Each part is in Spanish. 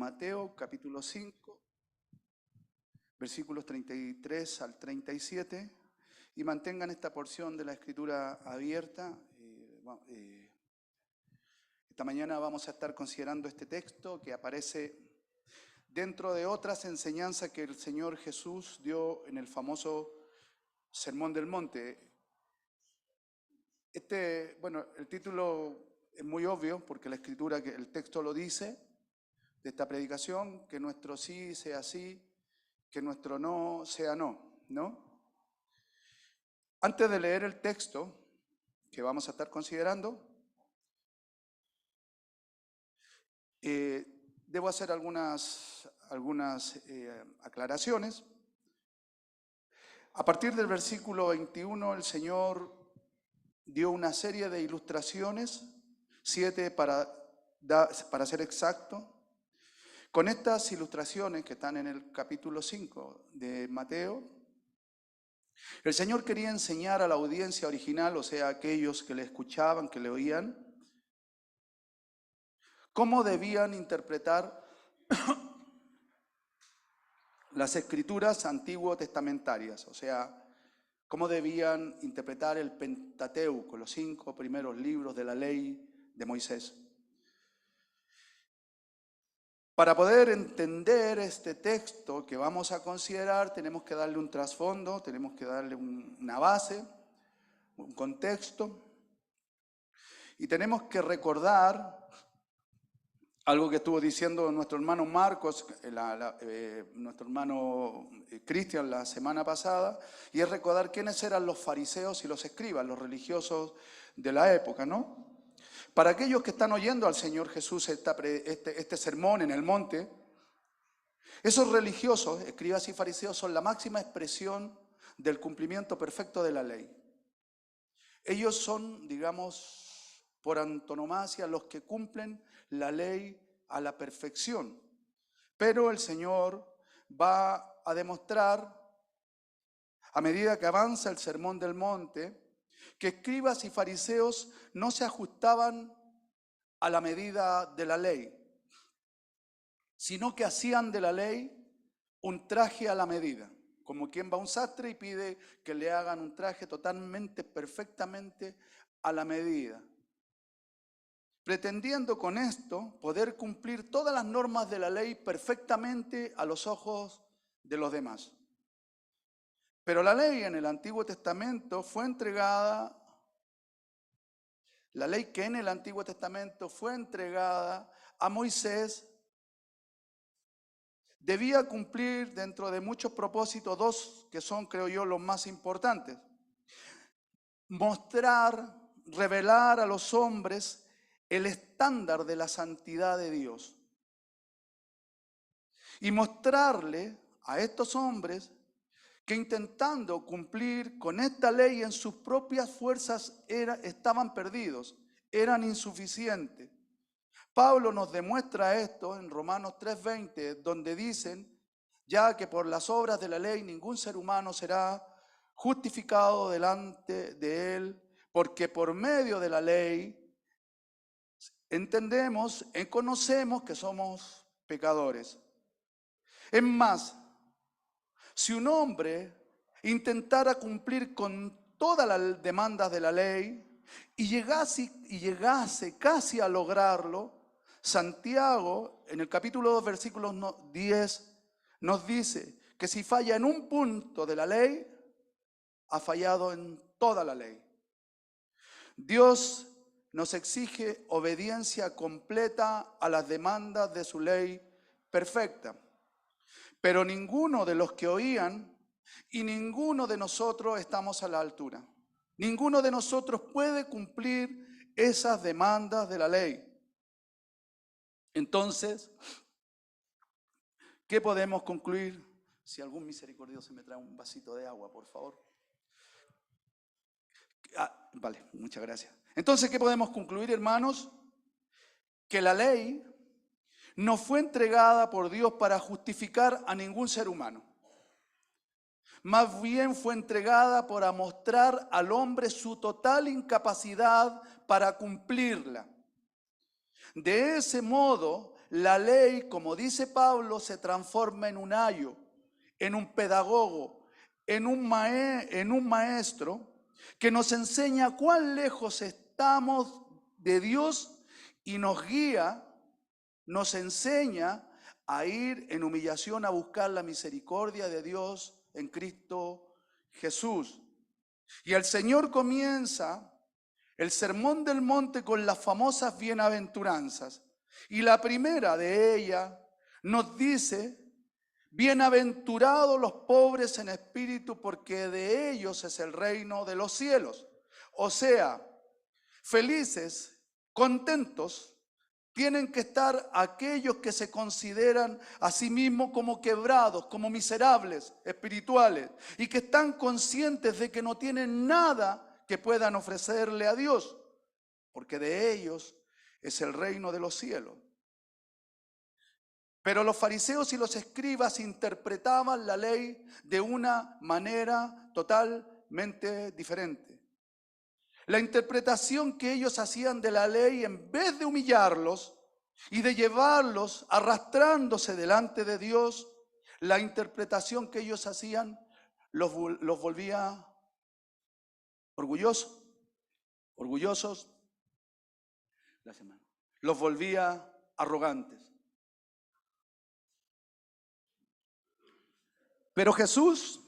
Mateo capítulo 5, versículos 33 al 37, y mantengan esta porción de la Escritura abierta. Esta mañana vamos a estar considerando este texto que aparece dentro de otras enseñanzas que el Señor Jesús dio en el famoso Sermón del Monte. El título es muy obvio porque la Escritura, el texto lo dice, de esta predicación, que nuestro sí sea sí, que nuestro no sea no, ¿no? Antes de leer el texto que vamos a estar considerando, debo hacer algunas aclaraciones. A partir del versículo 21, el Señor dio una serie de ilustraciones, 7 para ser exacto. Con estas ilustraciones que están en el capítulo 5 de Mateo, el Señor quería enseñar a la audiencia original, o sea, a aquellos que le escuchaban, que le oían, cómo debían interpretar las escrituras antiguo testamentarias, o sea, cómo debían interpretar el Pentateuco, los 5 primeros libros de la ley de Moisés. Para poder entender este texto que vamos a considerar, tenemos que darle un trasfondo, tenemos que darle una base, un contexto, y tenemos que recordar algo que estuvo diciendo nuestro hermano Marcos, nuestro hermano Cristian la semana pasada, y es recordar quiénes eran los fariseos y los escribas, los religiosos de la época, ¿no? Para aquellos que están oyendo al Señor Jesús este sermón en el monte, esos religiosos, escribas y fariseos, son la máxima expresión del cumplimiento perfecto de la ley. Ellos son, digamos, por antonomasia, los que cumplen la ley a la perfección. Pero el Señor va a demostrar, a medida que avanza el Sermón del Monte, que escribas y fariseos no se ajustaban a la medida de la ley, sino que hacían de la ley un traje a la medida, como quien va a un sastre y pide que le hagan un traje totalmente, perfectamente a la medida, pretendiendo con esto poder cumplir todas las normas de la ley perfectamente a los ojos de los demás. Pero la ley en el Antiguo Testamento fue entregada, la ley que en el Antiguo Testamento fue entregada a Moisés, debía cumplir dentro de muchos propósitos dos que son, creo yo, los más importantes. Mostrar, revelar a los hombres el estándar de la santidad de Dios. Y mostrarle a estos hombres que intentando cumplir con esta ley en sus propias fuerzas estaban perdidos, eran insuficientes. Pablo nos demuestra esto en Romanos 3:20, donde dicen, ya que por las obras de la ley ningún ser humano será justificado delante de él, porque por medio de la ley entendemos y conocemos que somos pecadores. Es más, si un hombre intentara cumplir con todas las demandas de la ley y llegase casi a lograrlo, Santiago, en el capítulo 2, versículos 10, nos dice que si falla en un punto de la ley, ha fallado en toda la ley. Dios nos exige obediencia completa a las demandas de su ley perfecta. Pero ninguno de los que oían y ninguno de nosotros estamos a la altura. Ninguno de nosotros puede cumplir esas demandas de la ley. Entonces, ¿qué podemos concluir? Si algún misericordioso me trae un vasito de agua, por favor. Vale, muchas gracias. Entonces, ¿qué podemos concluir, hermanos? Que la ley no fue entregada por Dios para justificar a ningún ser humano. Más bien fue entregada para mostrar al hombre su total incapacidad para cumplirla. De ese modo, la ley, como dice Pablo, se transforma en un ayo, en un pedagogo, en un maestro que nos enseña cuán lejos estamos de Dios y nos guía, nos enseña a ir en humillación a buscar la misericordia de Dios en Cristo Jesús. Y el Señor comienza el Sermón del Monte con las famosas bienaventuranzas. Y la primera de ellas nos dice: bienaventurados los pobres en espíritu, porque de ellos es el reino de los cielos. O sea, felices, contentos, tienen que estar aquellos que se consideran a sí mismos como quebrados, como miserables espirituales, y que están conscientes de que no tienen nada que puedan ofrecerle a Dios, porque de ellos es el reino de los cielos. Pero los fariseos y los escribas interpretaban la ley de una manera totalmente diferente. La interpretación que ellos hacían de la ley, en vez de humillarlos y de llevarlos arrastrándose delante de Dios, la interpretación que ellos hacían los volvía orgullosos, los volvía arrogantes. Pero Jesús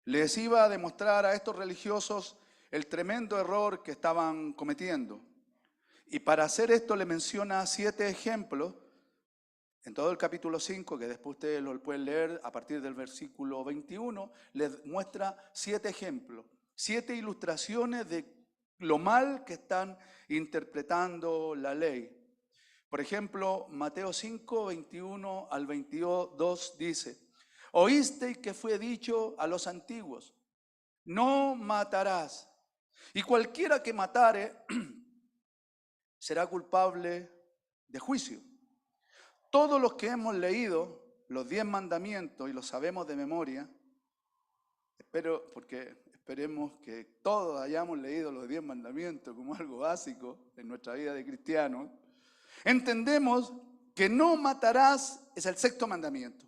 les iba a demostrar a estos religiosos el tremendo error que estaban cometiendo. Y para hacer esto le menciona 7 ejemplos en todo el capítulo 5, que después ustedes lo pueden leer a partir del versículo 21, les muestra 7 ejemplos, 7 ilustraciones de lo mal que están interpretando la ley. Por ejemplo, Mateo 5, 21 al 22 dice: oísteis que fue dicho a los antiguos, no matarás, y cualquiera que matare será culpable de juicio. Todos los que hemos leído los 10 mandamientos y los sabemos de memoria, esperemos que todos hayamos leído los 10 mandamientos como algo básico en nuestra vida de cristianos, entendemos que no matarás es el 6º mandamiento.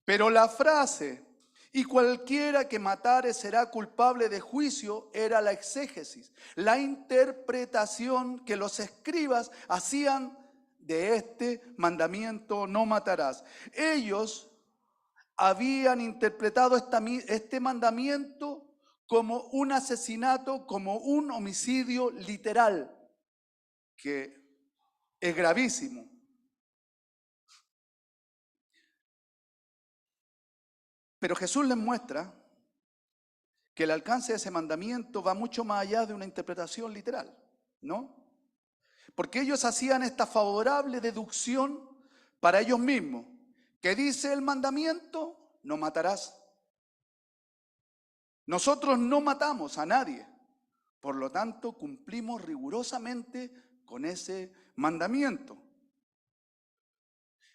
Pero la frase, y cualquiera que matare será culpable de juicio, era la exégesis, la interpretación que los escribas hacían de este mandamiento: no matarás. Ellos habían interpretado este mandamiento como un asesinato, como un homicidio literal, que es gravísimo. Pero Jesús les muestra que el alcance de ese mandamiento va mucho más allá de una interpretación literal, ¿no? Porque ellos hacían esta favorable deducción para ellos mismos. ¿Qué dice el mandamiento? No matarás. Nosotros no matamos a nadie, por lo tanto cumplimos rigurosamente con ese mandamiento.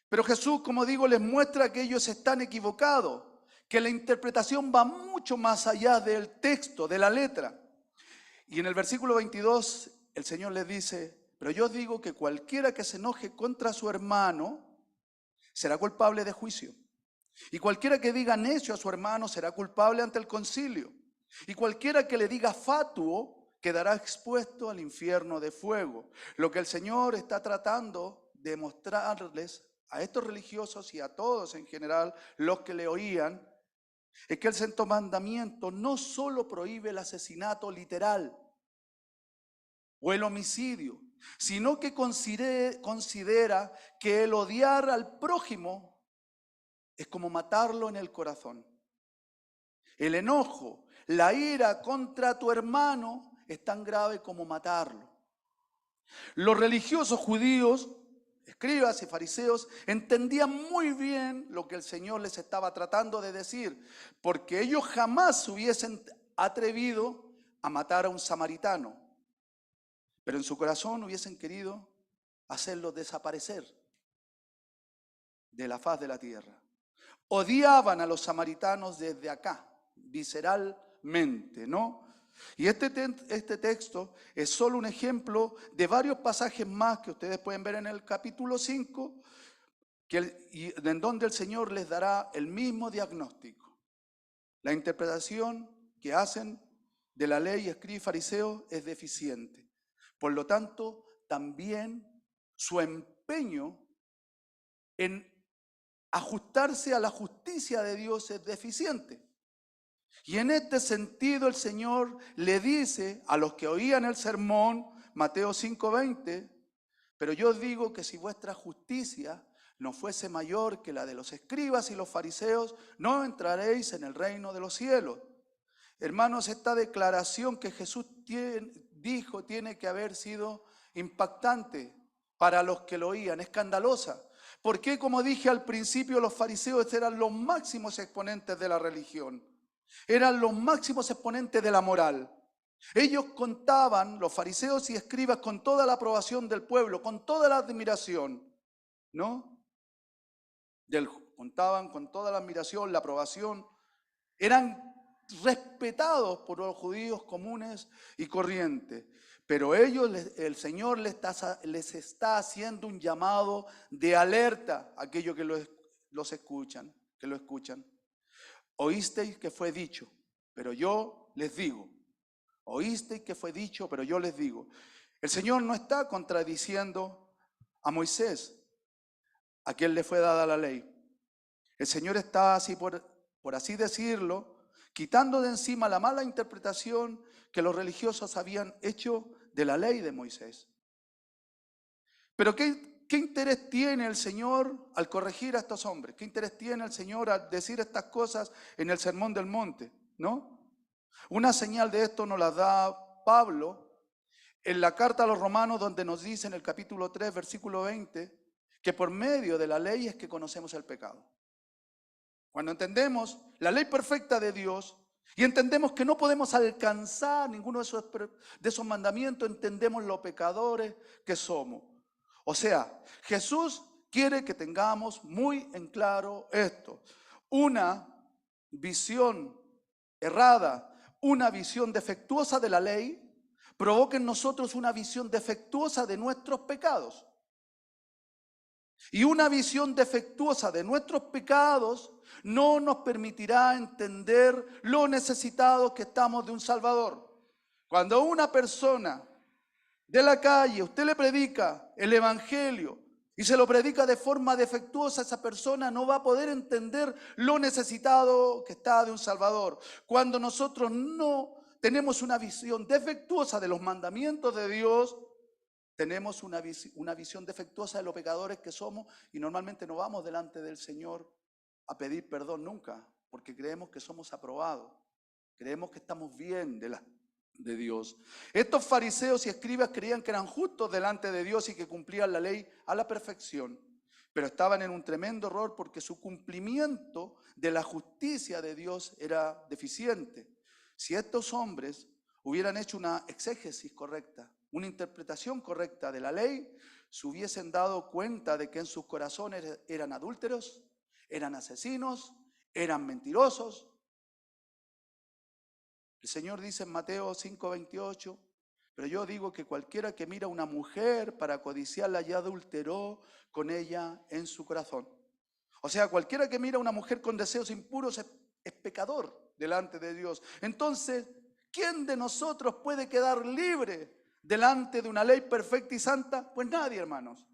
Pero Jesús, como digo, les muestra que ellos están equivocados, que la interpretación va mucho más allá del texto, de la letra. Y en el versículo 22 el Señor les dice: pero yo digo que cualquiera que se enoje contra su hermano será culpable de juicio. Y cualquiera que diga necio a su hermano será culpable ante el concilio. Y cualquiera que le diga fatuo quedará expuesto al infierno de fuego. Lo que el Señor está tratando de mostrarles a estos religiosos y a todos en general, los que le oían, es que el 6º mandamiento no solo prohíbe el asesinato literal o el homicidio, sino que considera que el odiar al prójimo es como matarlo en el corazón. El enojo, la ira contra tu hermano es tan grave como matarlo. Los religiosos judíos, escribas y fariseos, entendían muy bien lo que el Señor les estaba tratando de decir, porque ellos jamás se hubiesen atrevido a matar a un samaritano, pero en su corazón hubiesen querido hacerlo desaparecer de la faz de la tierra. Odiaban a los samaritanos desde acá, visceralmente, ¿no? Y este texto es solo un ejemplo de varios pasajes más que ustedes pueden ver en el capítulo 5, en donde el Señor les dará el mismo diagnóstico. La interpretación que hacen de la ley, escribas y fariseos, es deficiente. Por lo tanto, también su empeño en ajustarse a la justicia de Dios es deficiente. Y en este sentido el Señor le dice a los que oían el sermón, Mateo 5:20, pero yo os digo que si vuestra justicia no fuese mayor que la de los escribas y los fariseos, no entraréis en el reino de los cielos. Hermanos, esta declaración que Jesús dijo tiene que haber sido impactante para los que lo oían, escandalosa. Porque, como dije al principio, los fariseos eran los máximos exponentes de la religión. Eran los máximos exponentes de la moral. Ellos contaban, los fariseos y escribas, con toda la aprobación del pueblo, con toda la admiración, ¿no? Contaban con toda la admiración, la aprobación. Eran respetados por los judíos comunes y corrientes. Pero el Señor les está haciendo un llamado de alerta a aquellos que los escuchan, que lo escuchan. Oísteis que fue dicho, pero yo les digo. Oísteis que fue dicho, pero yo les digo. El Señor no está contradiciendo a Moisés, a quien le fue dada la ley. El Señor está así, por así decirlo, quitando de encima la mala interpretación que los religiosos habían hecho de la ley de Moisés. Pero ¿qué interés tiene el Señor al corregir a estos hombres? ¿Qué interés tiene el Señor al decir estas cosas en el Sermón del Monte? ¿No? Una señal de esto nos la da Pablo en la carta a los Romanos, donde nos dice en el capítulo 3, versículo 20, que por medio de la ley es que conocemos el pecado. Cuando entendemos la ley perfecta de Dios y entendemos que no podemos alcanzar ninguno de esos mandamientos, entendemos lo pecadores que somos. O sea, Jesús quiere que tengamos muy en claro esto. Una visión errada, una visión defectuosa de la ley, provoca en nosotros una visión defectuosa de nuestros pecados. Y una visión defectuosa de nuestros pecados no nos permitirá entender lo necesitados que estamos de un Salvador. Cuando una persona de la calle, usted le predica el Evangelio y se lo predica de forma defectuosa, esa persona no va a poder entender lo necesitado que está de un Salvador. Cuando nosotros no tenemos una visión defectuosa de los mandamientos de Dios, tenemos una visión defectuosa de los pecadores que somos y normalmente no vamos delante del Señor a pedir perdón nunca, porque creemos que somos aprobados, creemos que estamos bien de Dios. Estos fariseos y escribas creían que eran justos delante de Dios y que cumplían la ley a la perfección, pero estaban en un tremendo error porque su cumplimiento de la justicia de Dios era deficiente. Si estos hombres hubieran hecho una exégesis correcta, una interpretación correcta de la ley, se hubiesen dado cuenta de que en sus corazones eran adúlteros, eran asesinos, eran mentirosos. El Señor dice en Mateo 5:28, pero yo digo que cualquiera que mira a una mujer para codiciarla ya adulteró con ella en su corazón. O sea, cualquiera que mira a una mujer con deseos impuros es pecador delante de Dios. Entonces, ¿quién de nosotros puede quedar libre delante de una ley perfecta y santa? Pues nadie, hermanos.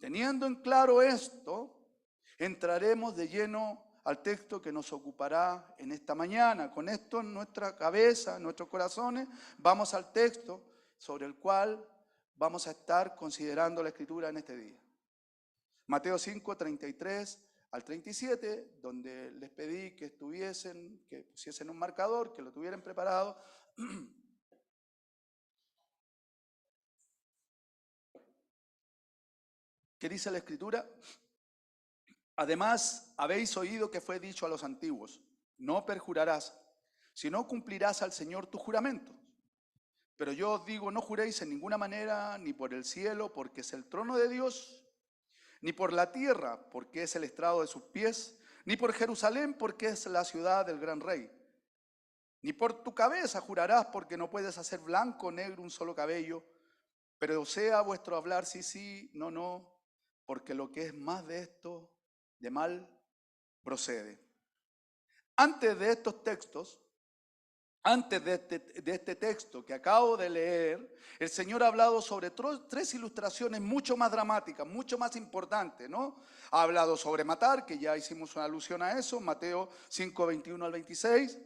Teniendo en claro esto, entraremos de lleno al texto que nos ocupará en esta mañana. Con esto en nuestra cabeza, en nuestros corazones, vamos al texto sobre el cual vamos a estar considerando la Escritura en este día. Mateo 5, 33 al 37, donde les pedí que pusiesen un marcador, que lo tuvieran preparado. ¿Qué dice la Escritura? Además, habéis oído que fue dicho a los antiguos, no perjurarás, sino cumplirás al Señor tu juramento. Pero yo os digo, no juréis en ninguna manera, ni por el cielo, porque es el trono de Dios, ni por la tierra, porque es el estrado de sus pies, ni por Jerusalén, porque es la ciudad del gran rey. Ni por tu cabeza jurarás, porque no puedes hacer blanco o negro un solo cabello. Pero sea vuestro hablar sí, sí, no, no, porque lo que es más de esto, de mal, procede. Antes de estos textos, antes de este texto que acabo de leer, el Señor ha hablado sobre tres ilustraciones mucho más dramáticas, mucho más importantes, ¿no? Ha hablado sobre matar, que ya hicimos una alusión a eso, Mateo 5, 21 al 26.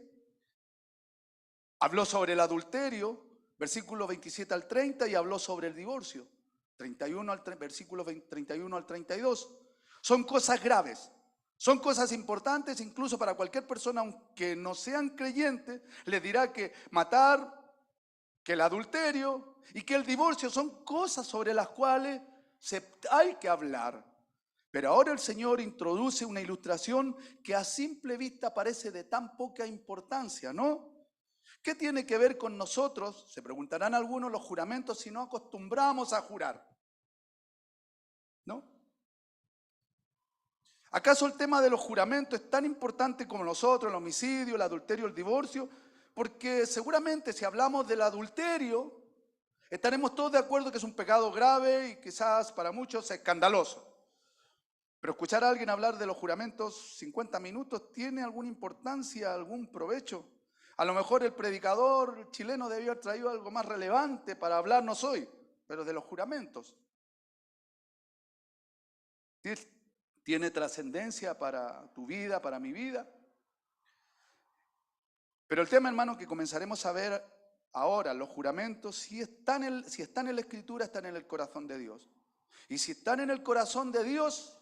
Habló sobre el adulterio, versículos 27 al 30, y habló sobre el divorcio, versículos 31 al 32. Son cosas graves. Son cosas importantes, incluso para cualquier persona, aunque no sean creyentes, les dirá que matar, que el adulterio y que el divorcio son cosas sobre las cuales hay que hablar. Pero ahora el Señor introduce una ilustración que a simple vista parece de tan poca importancia, ¿no? ¿Qué tiene que ver con nosotros? Se preguntarán algunos los juramentos si no acostumbramos a jurar, ¿no? ¿Acaso el tema de los juramentos es tan importante como nosotros, el homicidio, el adulterio, el divorcio? Porque seguramente si hablamos del adulterio, estaremos todos de acuerdo que es un pecado grave y quizás para muchos escandaloso. Pero escuchar a alguien hablar de los juramentos 50 minutos, ¿tiene alguna importancia, algún provecho? A lo mejor el predicador chileno debió haber traído algo más relevante para hablarnos hoy, pero de los juramentos. ¿Tiene trascendencia para tu vida, para mi vida? Pero el tema, hermano, que comenzaremos a ver ahora, los juramentos, si están en la Escritura, están en el corazón de Dios. Y si están en el corazón de Dios,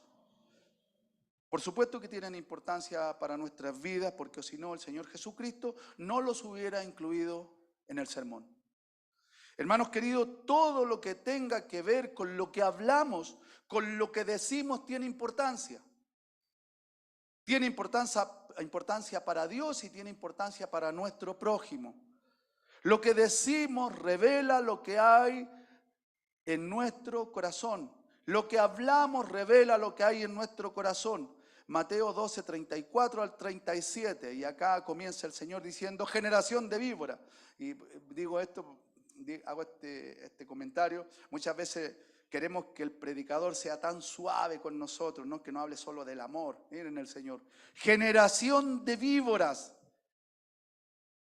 por supuesto que tienen importancia para nuestras vidas, porque si no, el Señor Jesucristo no los hubiera incluido en el sermón. Hermanos queridos, todo lo que tenga que ver con lo que hablamos, con lo que decimos, tiene importancia. Tiene importancia para Dios y tiene importancia para nuestro prójimo. Lo que decimos revela lo que hay en nuestro corazón. Lo que hablamos revela lo que hay en nuestro corazón. Mateo 12, 34 al 37. Y acá comienza el Señor diciendo, generación de víbora. Y digo esto, hago este comentario. Muchas veces queremos que el predicador sea tan suave con nosotros, ¿no? Que no hable solo del amor. Miren el Señor. Generación de víboras.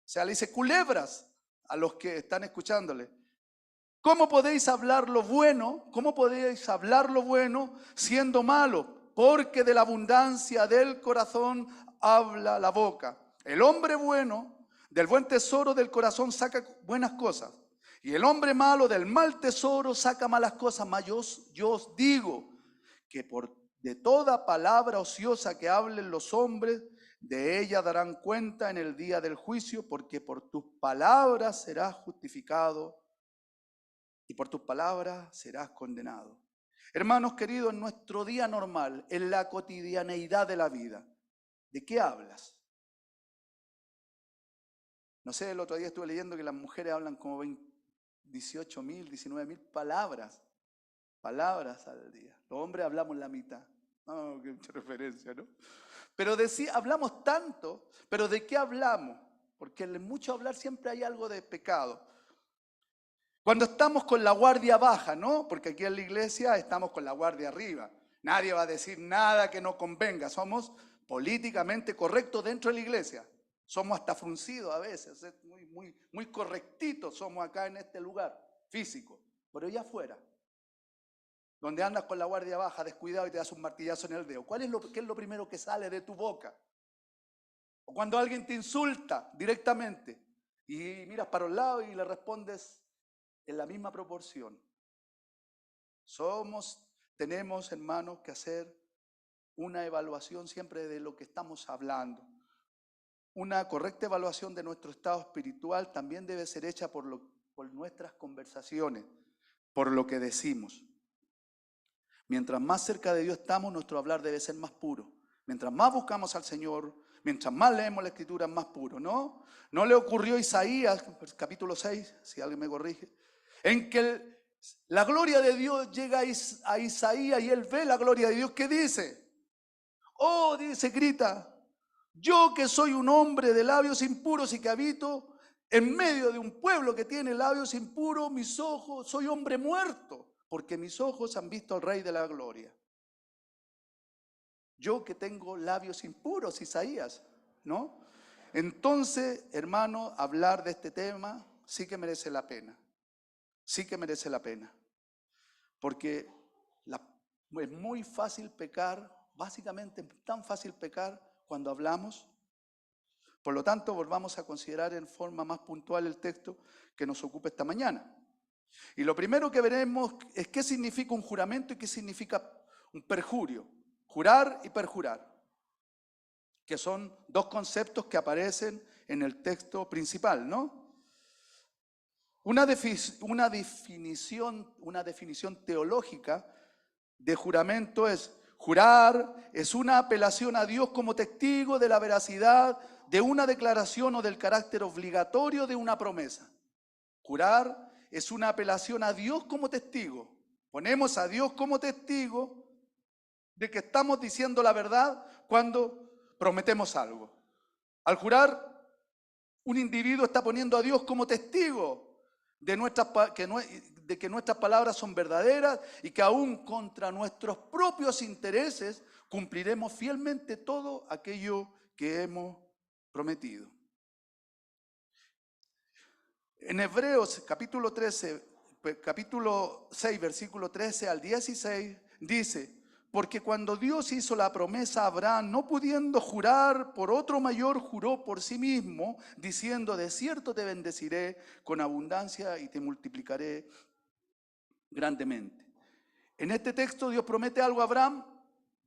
O sea, le dice culebras a los que están escuchándole. ¿Cómo podéis hablar lo bueno? ¿Cómo podéis hablar lo bueno siendo malo? Porque de la abundancia del corazón habla la boca. El hombre bueno, del buen tesoro del corazón saca buenas cosas. Y el hombre malo del mal tesoro saca malas cosas. Mas yo os digo que de toda palabra ociosa que hablen los hombres, de ella darán cuenta en el día del juicio, porque por tus palabras serás justificado y por tus palabras serás condenado. Hermanos queridos, en nuestro día normal, en la cotidianeidad de la vida, ¿de qué hablas? No sé, el otro día estuve leyendo que las mujeres hablan como 18.000, 19.000 palabras al día. Los hombres hablamos la mitad. No, qué mucha referencia, ¿no? Pero hablamos tanto, pero ¿de qué hablamos? Porque en mucho hablar siempre hay algo de pecado. Cuando estamos con la guardia baja, ¿no? Porque aquí en la iglesia estamos con la guardia arriba. Nadie va a decir nada que no convenga. Somos políticamente correctos dentro de la iglesia. Somos hasta fruncidos a veces, muy correctitos somos acá en este lugar físico. Pero allá afuera, donde andas con la guardia baja, descuidado y te das un martillazo en el dedo. ¿Qué es lo primero que sale de tu boca? O cuando alguien te insulta directamente y miras para un lado y le respondes en la misma proporción. Tenemos, hermanos, que hacer una evaluación siempre de lo que estamos hablando. Una correcta evaluación de nuestro estado espiritual también debe ser hecha por nuestras conversaciones, por lo que decimos. Mientras más cerca de Dios estamos, nuestro hablar debe ser más puro. Mientras más buscamos al Señor, mientras más leemos la Escritura, es más puro, ¿no? ¿No le ocurrió a Isaías, capítulo 6, si alguien me corrige, en que la gloria de Dios llega a Isaías y él ve la gloria de Dios? ¿Qué dice? Oh, dice, grita, Yo que soy un hombre de labios impuros y que habito en medio de un pueblo que tiene labios impuros, mis ojos, soy hombre muerto, porque mis ojos han visto al Rey de la Gloria. Yo que tengo labios impuros, Isaías, ¿no? Entonces, hermano, hablar de este tema sí que merece la pena. Sí que merece la pena. Porque es muy fácil pecar, básicamente es tan fácil pecar cuando hablamos. Por lo tanto, volvamos a considerar en forma más puntual el texto que nos ocupa esta mañana. Y lo primero que veremos es qué significa un juramento y qué significa un perjurio. Jurar y perjurar, que son dos conceptos que aparecen en el texto principal, ¿no? Una definición teológica de juramento es: jurar es una apelación a Dios como testigo de la veracidad de una declaración o del carácter obligatorio de una promesa. Jurar es una apelación a Dios como testigo. Ponemos a Dios como testigo de que estamos diciendo la verdad cuando prometemos algo. Al jurar, un individuo está poniendo a Dios como testigo de que nuestras palabras son verdaderas y que aún contra nuestros propios intereses cumpliremos fielmente todo aquello que hemos prometido. En Hebreos capítulo 6, versículo 13 al 16, dice: porque cuando Dios hizo la promesa a Abraham, no pudiendo jurar por otro mayor, juró por sí mismo, diciendo: de cierto te bendeciré con abundancia y te multiplicaré grandemente. En este texto Dios promete algo a Abraham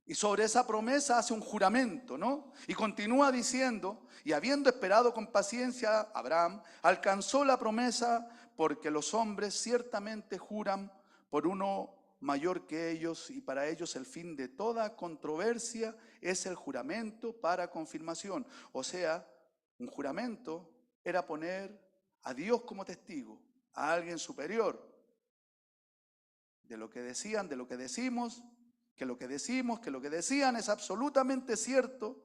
y sobre esa promesa hace un juramento, ¿no? Y continúa diciendo: y habiendo esperado con paciencia, Abraham alcanzó la promesa, porque los hombres ciertamente juran por uno mayor que ellos, y para ellos el fin de toda controversia es el juramento para confirmación. O sea, un juramento era poner a Dios como testigo, a alguien superior, de lo que decían, de lo que decimos, que lo que decimos, que lo que decían es absolutamente cierto,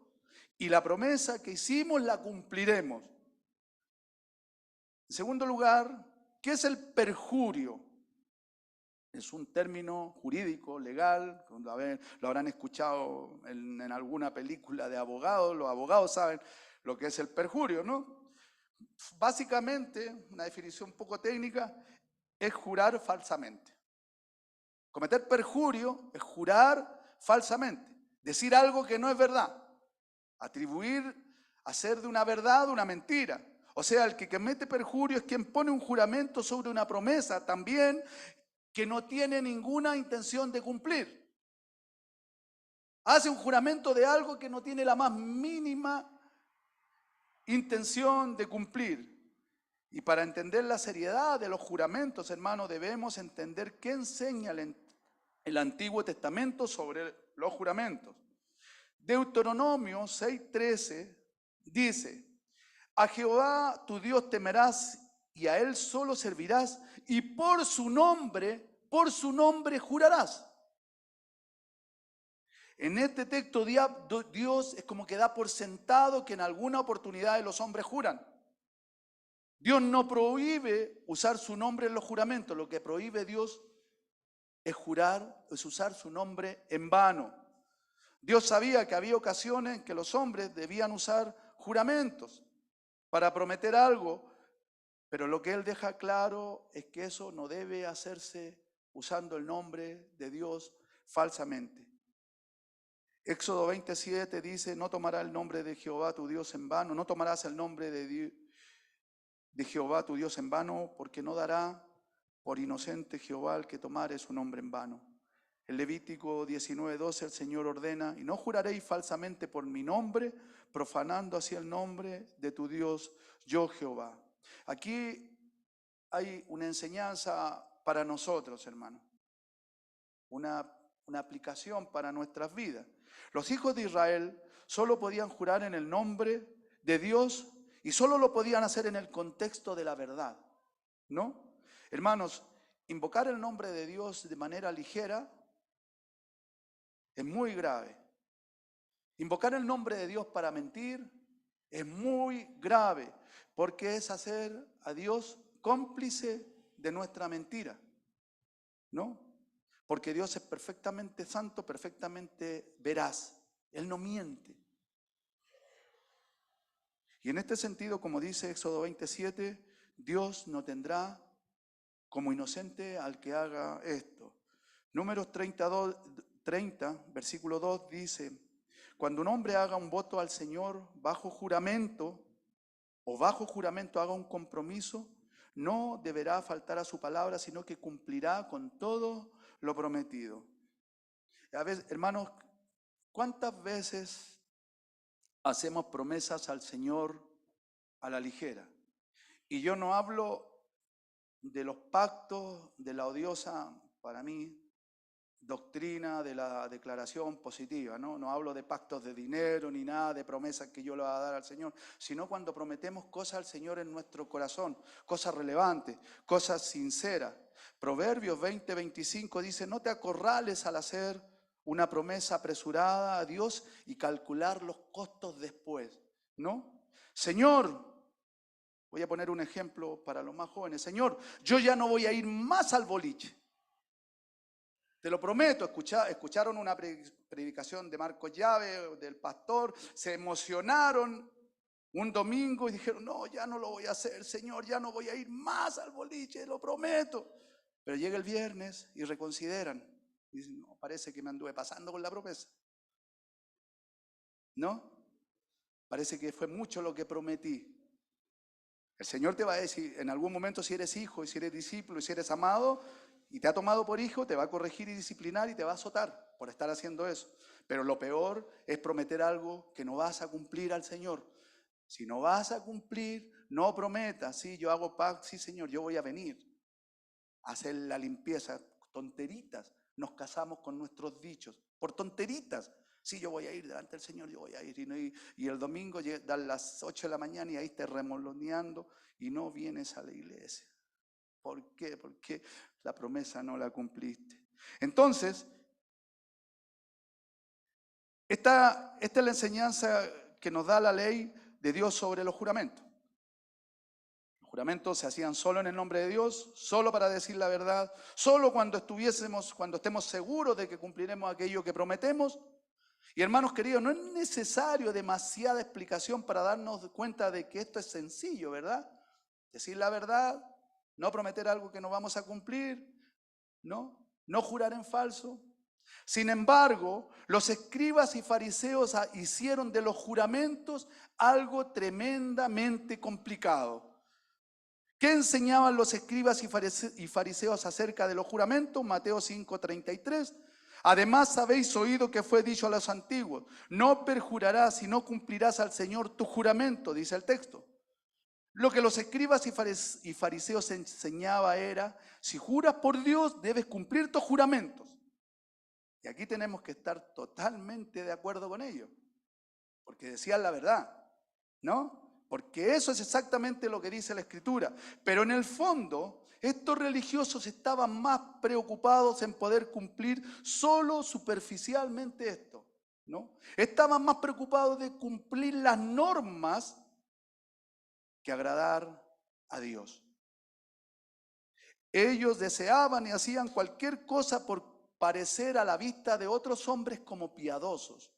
y la promesa que hicimos la cumpliremos. En segundo lugar, ¿qué es el perjurio? Es un término jurídico, legal, lo habrán escuchado en alguna película de abogados. Los abogados saben lo que es el perjurio, ¿no? Básicamente, una definición un poco técnica, es jurar falsamente. Cometer perjurio es jurar falsamente, decir algo que no es verdad, hacer de una verdad una mentira. O sea, el que comete perjurio es quien pone un juramento sobre una promesa también que no tiene ninguna intención de cumplir. Hace un juramento de algo que no tiene la más mínima intención de cumplir. Y para entender la seriedad de los juramentos, hermanos, debemos entender qué enseña el Antiguo Testamento sobre los juramentos. Deuteronomio 6:13 dice: a Jehová tu Dios temerás y a él solo servirás, y por su nombre jurarás. En este texto Dios es como que da por sentado que en alguna oportunidad los hombres juran. Dios no prohíbe usar su nombre en los juramentos. Lo que prohíbe Dios es jurar, es usar su nombre en vano. Dios sabía que había ocasiones en que los hombres debían usar juramentos para prometer algo, pero lo que Él deja claro es que eso no debe hacerse usando el nombre de Dios falsamente. Éxodo 27 dice: no tomarás el nombre de Jehová tu Dios en vano, no tomarás el nombre de Jehová tu Dios en vano, porque no dará por inocente Jehová el que tomare su nombre en vano. En Levítico 19:12 el Señor ordena: y no juraréis falsamente por mi nombre, profanando así el nombre de tu Dios, yo Jehová. Aquí hay una enseñanza para nosotros, hermanos, una aplicación para nuestras vidas. Los hijos de Israel solo podían jurar en el nombre de Dios y solo lo podían hacer en el contexto de la verdad, ¿no? Hermanos, invocar el nombre de Dios de manera ligera es muy grave. Invocar el nombre de Dios para mentir es muy grave, porque es hacer a Dios cómplice de nuestra mentira, ¿no? Porque Dios es perfectamente santo, perfectamente veraz. Él no miente. Y en este sentido, como dice Éxodo 27, Dios no tendrá como inocente al que haga esto. Números 30, versículo 2 dice: cuando un hombre haga un voto al Señor bajo juramento, o bajo juramento haga un compromiso, no deberá faltar a su palabra, sino que cumplirá con todo lo prometido. A veces, hermanos, ¿cuántas veces hacemos promesas al Señor a la ligera? Y yo no hablo de los pactos, de la odiosa, para mí, doctrina de la declaración positiva, ¿no? No hablo de pactos de dinero ni nada de promesas que yo le voy a dar al Señor, sino cuando prometemos cosas al Señor en nuestro corazón, cosas relevantes, cosas sinceras. Proverbios 20:25 dice: no te acorrales al hacer una promesa apresurada a Dios y calcular los costos después, ¿no? Señor, voy a poner un ejemplo para los más jóvenes. Señor, yo ya no voy a ir más al boliche. Te lo prometo. Escucharon una predicación de Marcos Llave, del pastor, se emocionaron un domingo y dijeron: no, ya no lo voy a hacer, Señor, ya no voy a ir más al boliche, lo prometo. Pero llega el viernes y reconsideran. Y dicen: no, parece que me anduve pasando con la promesa. ¿No? Parece que fue mucho lo que prometí. El Señor te va a decir en algún momento, si eres hijo y si eres discípulo y si eres amado y te ha tomado por hijo, te va a corregir y disciplinar y te va a azotar por estar haciendo eso. Pero lo peor es prometer algo que no vas a cumplir al Señor. Si no vas a cumplir, no prometas: sí, yo hago pacto, sí, Señor, yo voy a venir a hacer la limpieza. Tonteritas, nos casamos con nuestros dichos, por tonteritas. Sí, yo voy a ir delante del Señor, yo voy a ir. Y el domingo dan las 8 de la mañana y ahí estás remoloneando y no vienes a la iglesia. ¿Por qué? Porque la promesa no la cumpliste. Entonces, esta es la enseñanza que nos da la ley de Dios sobre los juramentos. Los juramentos se hacían solo en el nombre de Dios, solo para decir la verdad, solo cuando estemos seguros de que cumpliremos aquello que prometemos. Y hermanos queridos, no es necesario demasiada explicación para darnos cuenta de que esto es sencillo, ¿verdad? Decir la verdad, no prometer algo que no vamos a cumplir, ¿no? No jurar en falso. Sin embargo, los escribas y fariseos hicieron de los juramentos algo tremendamente complicado. ¿Qué enseñaban los escribas y fariseos acerca de los juramentos? Mateo 5:33. Además habéis oído que fue dicho a los antiguos: no perjurarás y no cumplirás al Señor tu juramento, dice el texto. Lo que los escribas y fariseos enseñaban era: si juras por Dios, debes cumplir tus juramentos. Y aquí tenemos que estar totalmente de acuerdo con ellos, porque decían la verdad, ¿no? Porque eso es exactamente lo que dice la Escritura. Pero en el fondo, estos religiosos estaban más preocupados en poder cumplir solo superficialmente esto, ¿no? Estaban más preocupados de cumplir las normas que agradar a Dios. Ellos deseaban y hacían cualquier cosa por parecer a la vista de otros hombres como piadosos.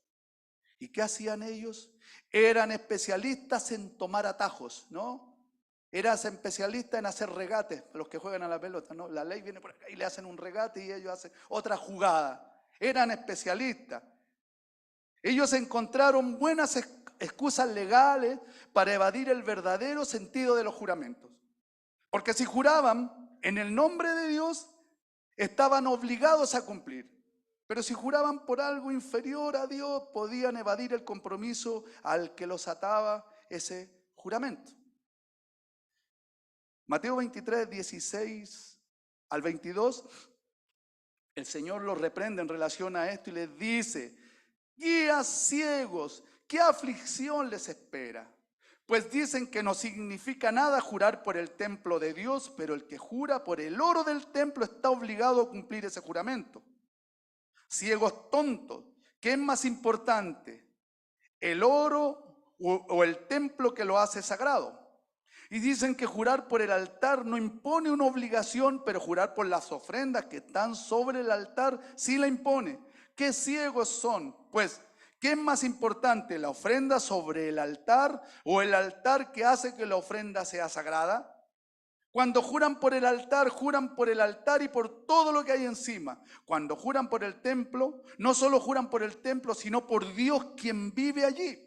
¿Y qué hacían ellos? Eran especialistas en tomar atajos, ¿no? Eran especialistas en hacer regates, los que juegan a la pelota, ¿no? La ley viene por acá y le hacen un regate y ellos hacen otra jugada. Eran especialistas. Ellos encontraron buenas excusas legales para evadir el verdadero sentido de los juramentos. Porque si juraban en el nombre de Dios, estaban obligados a cumplir. Pero si juraban por algo inferior a Dios, podían evadir el compromiso al que los ataba ese juramento. Mateo 23, 16 al 22, el Señor los reprende en relación a esto y les dice: guías ciegos, ¿qué aflicción les espera? Pues dicen que no significa nada jurar por el templo de Dios, pero el que jura por el oro del templo está obligado a cumplir ese juramento. Ciegos tontos, ¿qué es más importante? el oro o el templo que lo hace sagrado. Y dicen que jurar por el altar no impone una obligación, pero jurar por las ofrendas que están sobre el altar sí la impone. ¿Qué ciegos son? Pues, ¿qué es más importante, la ofrenda sobre el altar o el altar que hace que la ofrenda sea sagrada? Cuando juran por el altar y por todo lo que hay encima. Cuando juran por el templo, no solo juran por el templo, sino por Dios quien vive allí.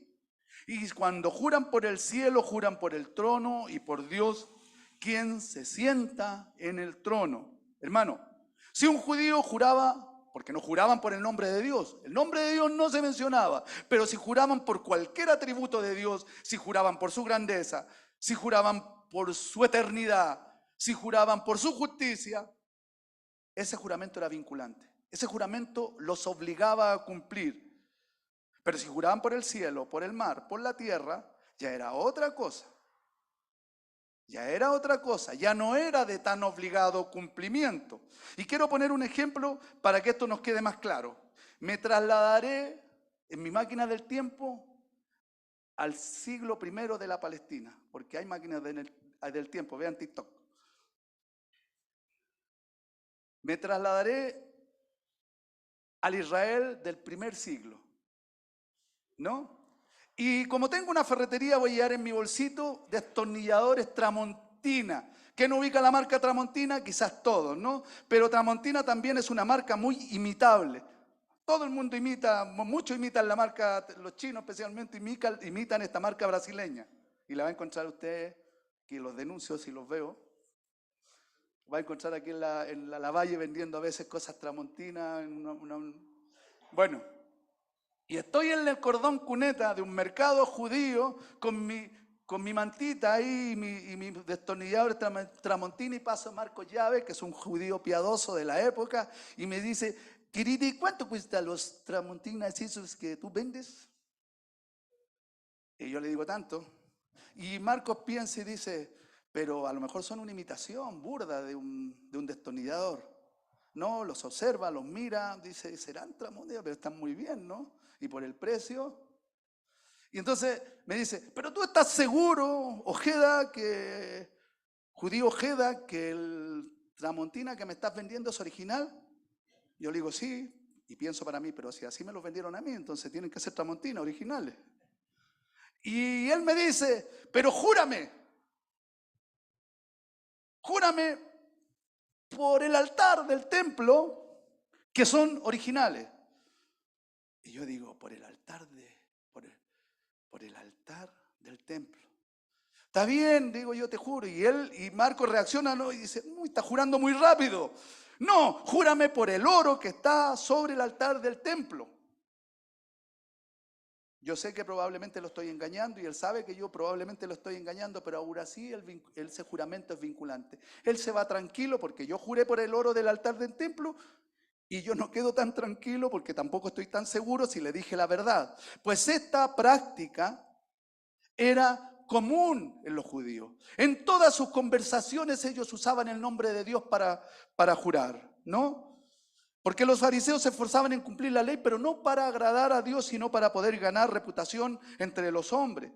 Y cuando juran por el cielo, juran por el trono y por Dios quien se sienta en el trono. Hermano, si un judío juraba, porque no juraban por el nombre de Dios, el nombre de Dios no se mencionaba, pero si juraban por cualquier atributo de Dios, si juraban por su grandeza, si juraban por su eternidad, si juraban por su justicia, ese juramento era vinculante. Ese juramento los obligaba a cumplir. Pero si juraban por el cielo, por el mar, por la tierra, ya era otra cosa. Ya era otra cosa, ya no era de tan obligado cumplimiento. Y quiero poner un ejemplo para que esto nos quede más claro. Me trasladaré en mi máquina del tiempo al siglo I de la Palestina, porque hay máquinas del tiempo, vean TikTok. Me trasladaré al Israel del primer siglo, ¿no? Y como tengo una ferretería, voy a llevar en mi bolsito destornilladores Tramontina. ¿Quién ubica la marca Tramontina? Quizás todos, ¿no? Pero Tramontina también es una marca muy imitable. Todo el mundo imita, muchos imitan la marca, los chinos especialmente imitan esta marca brasileña. Y la va a encontrar usted, que los denuncio si los veo. Va a encontrar aquí en la Lavalle vendiendo a veces cosas Tramontina. Bueno. Y estoy en el cordón cuneta de un mercado judío con mi mantita ahí y mi destornillador Tramontina y paso a Marco Llave, que es un judío piadoso de la época, y me dice, Kiriti, ¿cuánto cuesta los Tramontinas esos que tú vendes? Y yo le digo tanto. Y Marcos piensa y dice, pero a lo mejor son una imitación burda de un destornillador. No, los observa, los mira, dice, serán Tramontinas, pero están muy bien, ¿no? Y por el precio. Y entonces me dice, pero tú estás seguro, judío Ojeda, que el Tramontina que me estás vendiendo es original. Yo le digo, sí, y pienso para mí, pero si así me los vendieron a mí, entonces tienen que ser Tramontina originales. Y él me dice, pero júrame por el altar del templo que son originales. Y yo digo, por el altar del templo. Está bien, digo yo, te juro. Y Marco reacciona, ¿no? Y dice, uy, está jurando muy rápido. No, júrame por el oro que está sobre el altar del templo. Yo sé que probablemente lo estoy engañando y él sabe que yo probablemente lo estoy engañando, pero aún así ese juramento es vinculante. Él se va tranquilo porque yo juré por el oro del altar del templo y yo no quedo tan tranquilo porque tampoco estoy tan seguro si le dije la verdad. Pues esta práctica era común en los judíos. En todas sus conversaciones ellos usaban el nombre de Dios para jurar, ¿no? Porque los fariseos se esforzaban en cumplir la ley, pero no para agradar a Dios, sino para poder ganar reputación entre los hombres.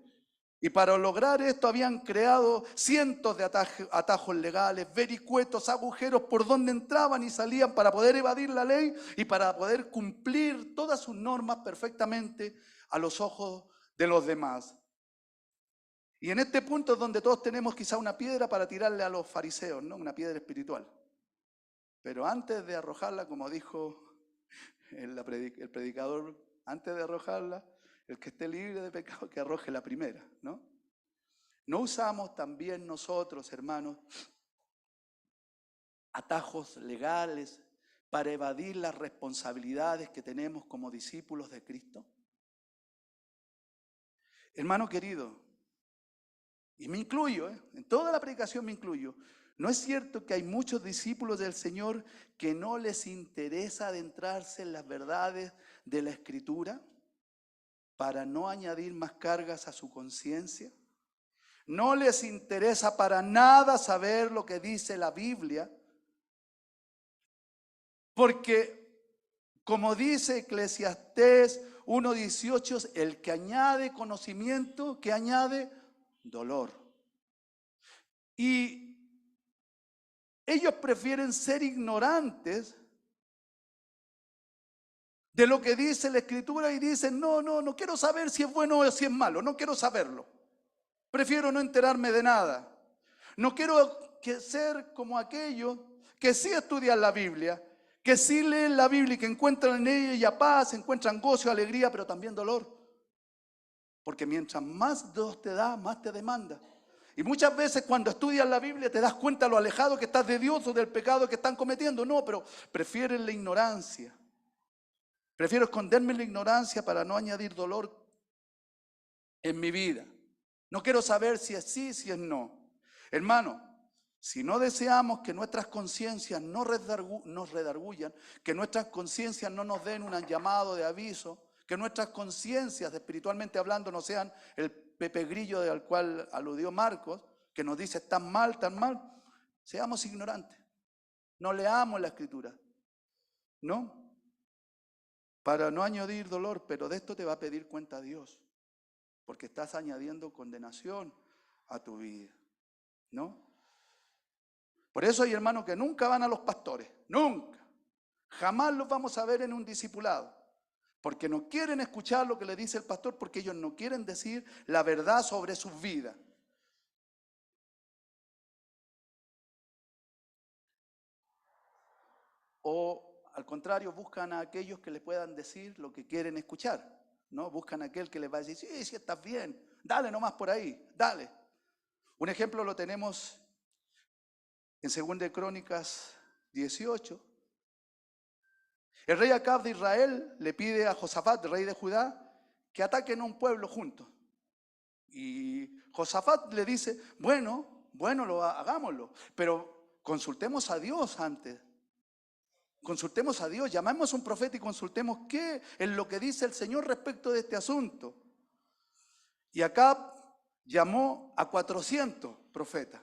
Y para lograr esto habían creado cientos de atajos legales, vericuetos, agujeros por donde entraban y salían para poder evadir la ley y para poder cumplir todas sus normas perfectamente a los ojos de los demás. Y en este punto es donde todos tenemos quizá una piedra para tirarle a los fariseos, ¿no? Una piedra espiritual. Pero antes de arrojarla, como dijo el predicador, antes de arrojarla, el que esté libre de pecado, que arroje la primera, ¿no? ¿No usamos también nosotros, hermanos, atajos legales para evadir las responsabilidades que tenemos como discípulos de Cristo? Hermano querido, y me incluyo, en toda la predicación me incluyo, ¿no es cierto que hay muchos discípulos del Señor que no les interesa adentrarse en las verdades de la Escritura para no añadir más cargas a su conciencia? No les interesa para nada saber lo que dice la Biblia, porque como dice Eclesiastés 1:18, el que añade conocimiento, que añade dolor. Y ellos prefieren ser ignorantes de lo que dice la Escritura y dicen, no quiero saber si es bueno o si es malo, no quiero saberlo. Prefiero no enterarme de nada. No quiero ser como aquellos que sí estudian la Biblia, que sí leen la Biblia y que encuentran en ella paz, encuentran gozo, alegría, pero también dolor. Porque mientras más Dios te da, más te demanda. Y muchas veces cuando estudias la Biblia te das cuenta lo alejado que estás de Dios o del pecado que están cometiendo. No, pero prefieren la ignorancia. Prefiero esconderme en la ignorancia para no añadir dolor en mi vida. No quiero saber si es sí, si es no. Hermano, si no deseamos que nuestras conciencias nos redargullan, que nuestras conciencias no nos den un llamado de aviso, que nuestras conciencias, espiritualmente hablando, no sean el Pepe Grillo al cual aludió Marcos, que nos dice tan mal, seamos ignorantes. No leamos la Escritura, ¿no? Para no añadir dolor, pero de esto te va a pedir cuenta Dios, porque estás añadiendo condenación a tu vida, ¿no? Por eso hay hermanos que nunca van a los pastores, nunca. Jamás los vamos a ver en un discipulado, porque no quieren escuchar lo que le dice el pastor, porque ellos no quieren decir la verdad sobre sus vidas. O al contrario, buscan a aquellos que les puedan decir lo que quieren escuchar, ¿no? Buscan a aquel que les va a decir, sí, estás bien, dale nomás por ahí, dale. Un ejemplo lo tenemos en 2 de Crónicas 18. El rey Acab de Israel le pide a Josafat, rey de Judá, que ataquen a un pueblo juntos. Y Josafat le dice, bueno, hagámoslo, pero consultemos a Dios antes. Consultemos a Dios, llamemos a un profeta y consultemos qué es lo que dice el Señor respecto de este asunto. Y Acab llamó a 400 profetas,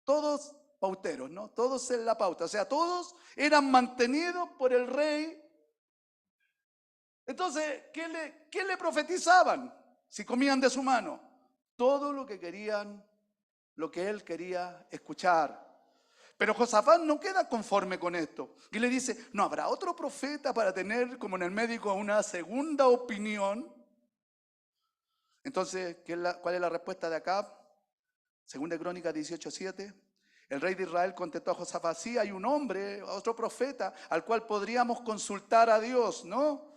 todos pauteros, ¿no? Todos en la pauta, o sea, todos eran mantenidos por el rey. Entonces, ¿qué le profetizaban si comían de su mano? Todo lo que querían, lo que él quería escuchar. Pero Josafat no queda conforme con esto. Y le dice, ¿no habrá otro profeta para tener, como en el médico, una segunda opinión? Entonces, ¿cuál es la respuesta de Acab? 2 de Crónicas 18:7. El rey de Israel contestó a Josafat, sí, hay un hombre, otro profeta, al cual podríamos consultar a Dios, ¿no?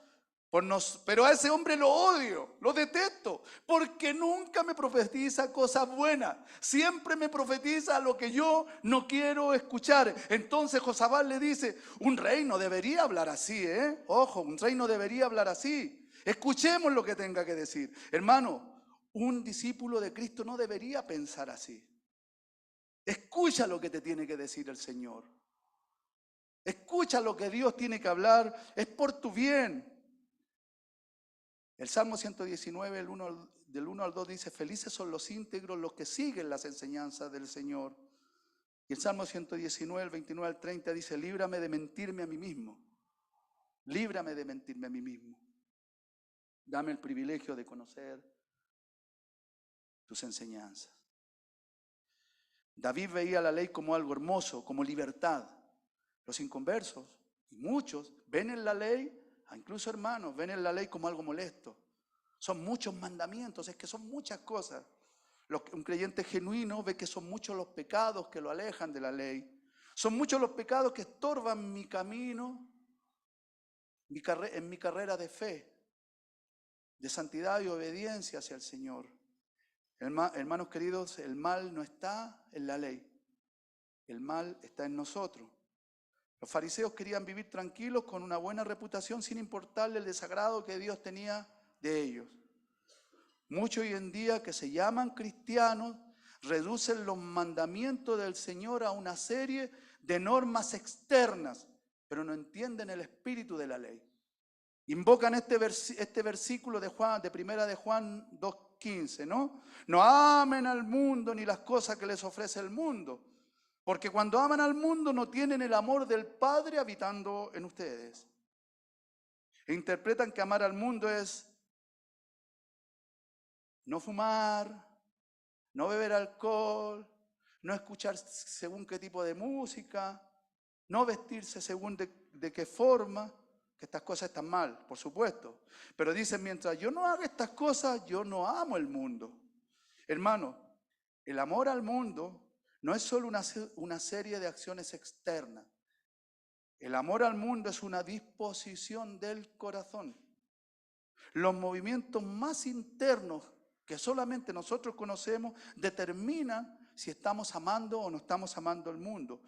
Pero a ese hombre lo odio, lo detesto, porque nunca me profetiza cosas buenas. Siempre me profetiza lo que yo no quiero escuchar. Entonces Josafat le dice, un rey no debería hablar así, ¿eh? Ojo, un rey no debería hablar así. Escuchemos lo que tenga que decir. Hermano, un discípulo de Cristo no debería pensar así. Escucha lo que te tiene que decir el Señor. Escucha lo que Dios tiene que hablar, es por tu bien. El Salmo 119, del 1 al 2 dice, felices son los íntegros, los que siguen las enseñanzas del Señor. Y el Salmo 119, el 29 al 30 dice, líbrame de mentirme a mí mismo. Líbrame de mentirme a mí mismo. Dame el privilegio de conocer tus enseñanzas. David veía la ley como algo hermoso, como libertad. Los inconversos, y muchos, ven en la ley, incluso hermanos, ven en la ley como algo molesto. Son muchos mandamientos, es que son muchas cosas. Un creyente genuino ve que son muchos los pecados que lo alejan de la ley. Son muchos los pecados que estorban mi camino, en mi carrera de fe, de santidad y obediencia hacia el Señor. Hermanos queridos, el mal no está en la ley, el mal está en nosotros. Los fariseos querían vivir tranquilos con una buena reputación sin importarle el desagrado que Dios tenía de ellos. Muchos hoy en día que se llaman cristianos reducen los mandamientos del Señor a una serie de normas externas, pero no entienden el espíritu de la ley. Invocan este versículo de primera de Juan 2:15, ¿no? No amen al mundo ni las cosas que les ofrece el mundo. Porque cuando aman al mundo no tienen el amor del Padre habitando en ustedes. E interpretan que amar al mundo es no fumar, no beber alcohol, no escuchar según qué tipo de música, no vestirse según de qué forma, que estas cosas están mal, por supuesto. Pero dicen, mientras yo no haga estas cosas, yo no amo el mundo. Hermano, el amor al mundo no es solo una serie de acciones externas. El amor al mundo es una disposición del corazón. Los movimientos más internos que solamente nosotros conocemos determinan si estamos amando o no estamos amando el mundo.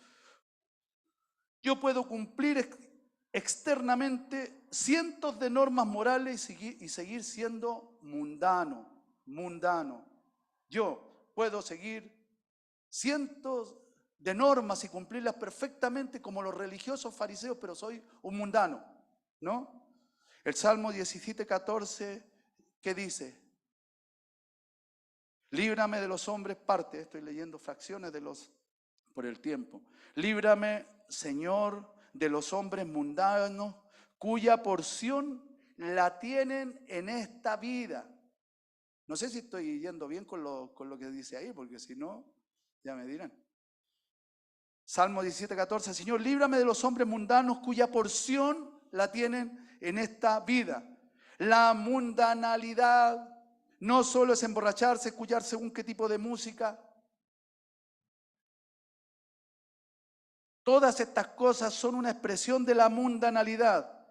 Yo puedo cumplir externamente cientos de normas morales y seguir siendo mundano. Yo puedo seguir cientos de normas y cumplirlas perfectamente como los religiosos fariseos, pero soy un mundano, ¿no? El Salmo 17:14, ¿qué dice? Líbrame de los hombres, estoy leyendo fracciones por el tiempo. Líbrame, Señor, de los hombres mundanos, cuya porción la tienen en esta vida. No sé si estoy yendo bien con lo que dice ahí, porque si no, ya me dirán. Salmo 17:14, Señor, líbrame de los hombres mundanos cuya porción la tienen en esta vida. La mundanalidad no solo es emborracharse, escuchar según qué tipo de música. Todas estas cosas son una expresión de la mundanalidad.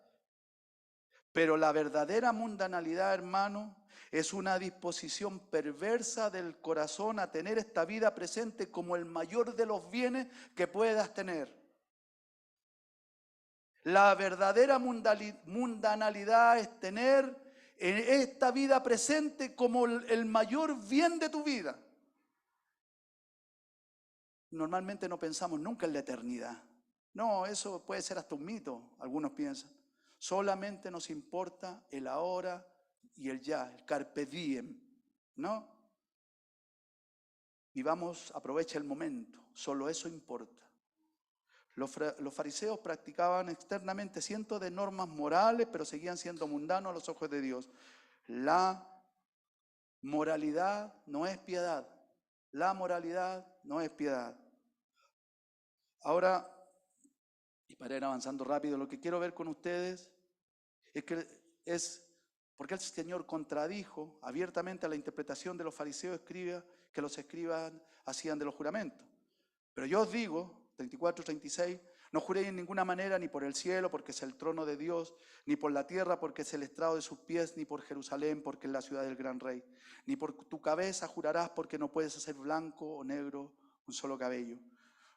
Pero la verdadera mundanalidad, hermano, es una disposición perversa del corazón a tener esta vida presente como el mayor de los bienes que puedas tener. La verdadera mundanalidad es tener esta vida presente como el mayor bien de tu vida. Normalmente no pensamos nunca en la eternidad. No, eso puede ser hasta un mito, algunos piensan. Solamente nos importa el ahora y el ya, el carpe diem, ¿no? Vivamos, aprovecha el momento, solo eso importa. Los fariseos practicaban externamente cientos de normas morales, pero seguían siendo mundanos a los ojos de Dios. La moralidad no es piedad. La moralidad no es piedad. Ahora, y para ir avanzando rápido, lo que quiero ver con ustedes es porque el Señor contradijo abiertamente a la interpretación de los fariseos que los escribas hacían de los juramentos. Pero yo os digo, 34, 36, no juréis en ninguna manera ni por el cielo, porque es el trono de Dios, ni por la tierra, porque es el estrado de sus pies, ni por Jerusalén, porque es la ciudad del gran rey. Ni por tu cabeza jurarás, porque no puedes hacer blanco o negro un solo cabello.